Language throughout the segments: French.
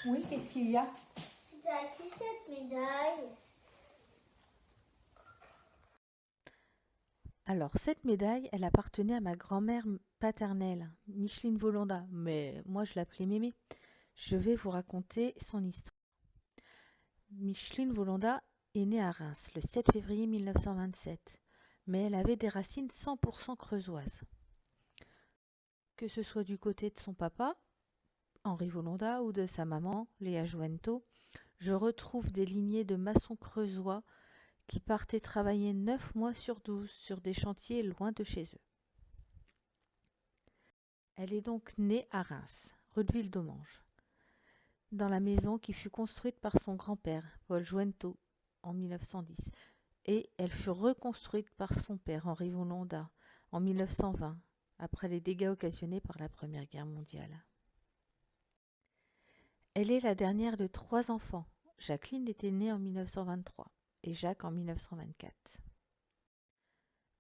Oui, qu'est-ce qu'il y a? C'est à qui cette médaille? Alors, cette médaille, elle appartenait à ma grand-mère paternelle, Micheline Volonda, mais moi je l'appelais Mémé. Je vais vous raconter son histoire. Micheline Volonda est née à Reims le 7 février 1927, mais elle avait des racines 100% creusoises. Que ce soit du côté de son papa, Henri Volonda, ou de sa maman, Léa Jouento, je retrouve des lignées de maçons creusois qui partaient travailler 9 mois sur 12 sur des chantiers loin de chez eux. Elle est donc née à Reims, rue de Villedommange, dans la maison qui fut construite par son grand-père, Paul Jouento, en 1910, et elle fut reconstruite par son père, Henri Volonda, en 1920, après les dégâts occasionnés par la Première Guerre mondiale. Elle est la dernière de 3 enfants. Jacqueline était née en 1923 et Jacques en 1924.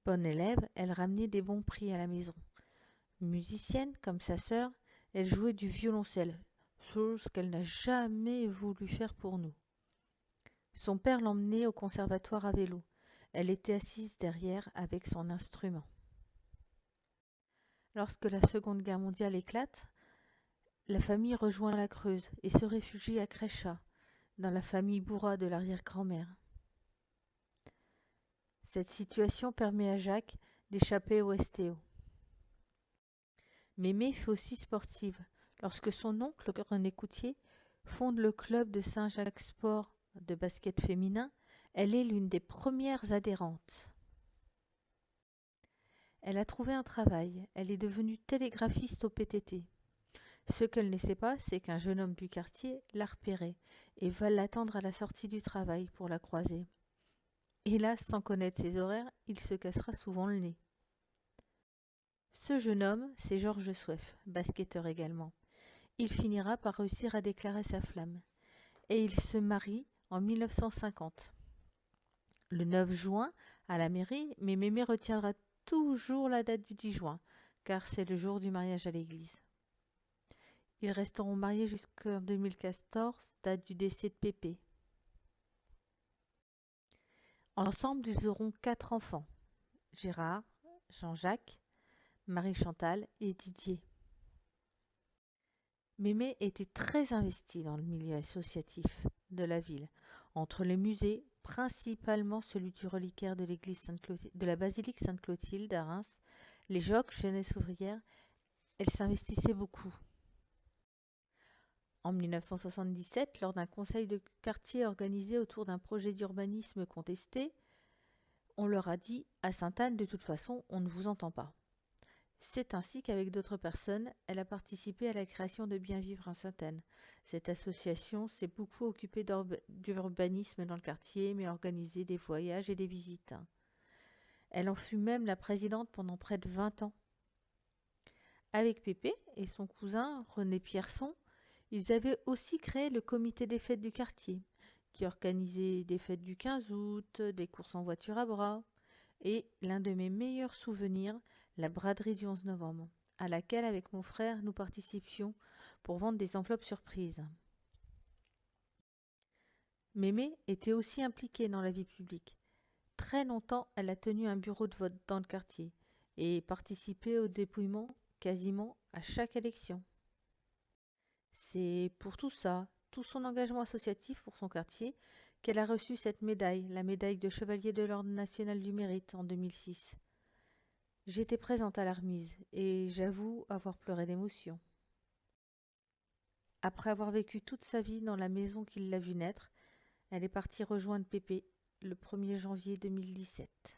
Bonne élève, elle ramenait des bons prix à la maison. Musicienne, comme sa sœur, elle jouait du violoncelle, chose qu'elle n'a jamais voulu faire pour nous. Son père l'emmenait au conservatoire à vélo. Elle était assise derrière avec son instrument. Lorsque la Seconde Guerre mondiale éclate, la famille rejoint la Creuse et se réfugie à Créchat, dans la famille Bourrat de l'arrière-grand-mère. Cette situation permet à Jacques d'échapper au STO. Mémé fut aussi sportive. Lorsque son oncle René Coutier fonde le club de Saint-Jacques Sport de basket féminin, elle est l'une des premières adhérentes. Elle a trouvé un travail, elle est devenue télégraphiste au PTT. Ce qu'elle ne sait pas, c'est qu'un jeune homme du quartier l'a repérée et va l'attendre à la sortie du travail pour la croiser. Hélas, sans connaître ses horaires, il se cassera souvent le nez. Ce jeune homme, c'est Georges Souef, basketteur également. Il finira par réussir à déclarer sa flamme. Et il se marie en 1950. Le 9 juin, à la mairie, mais Mémé retiendra toujours la date du 10 juin, car c'est le jour du mariage à l'église. Ils resteront mariés jusqu'en 2014, date du décès de Pépé. Ensemble, ils auront 4 enfants. Gérard, Jean-Jacques, Marie-Chantal et Didier. Mémé était très investie dans le milieu associatif de la ville, entre les musées, principalement celui du reliquaire de l'église de la basilique Sainte-Clotilde à Reims, les JOC, Jeunesse ouvrière, elle s'investissait beaucoup. En 1977, lors d'un conseil de quartier organisé autour d'un projet d'urbanisme contesté, on leur a dit « À Sainte-Anne, de toute façon, on ne vous entend pas ». C'est ainsi qu'avec d'autres personnes, elle a participé à la création de Bien Vivre à Sainte-Anne. Cette association s'est beaucoup occupée d'urbanisme dans le quartier, mais a organisé des voyages et des visites. Elle en fut même la présidente pendant près de 20 ans. Avec Pépé et son cousin René Pierson, ils avaient aussi créé le comité des fêtes du quartier, qui organisait des fêtes du 15 août, des courses en voiture à bras, et l'un de mes meilleurs souvenirs, la braderie du 11 novembre, à laquelle, avec mon frère, nous participions pour vendre des enveloppes surprises. Mémé était aussi impliquée dans la vie publique. Très longtemps, elle a tenu un bureau de vote dans le quartier et participé au dépouillement quasiment à chaque élection. C'est pour tout ça, tout son engagement associatif pour son quartier, qu'elle a reçu cette médaille, la médaille de chevalier de l'Ordre national du mérite en 2006. J'étais présente à la remise et j'avoue avoir pleuré d'émotion. Après avoir vécu toute sa vie dans la maison qui l'a vue naître, elle est partie rejoindre Pépé le 1er janvier 2017.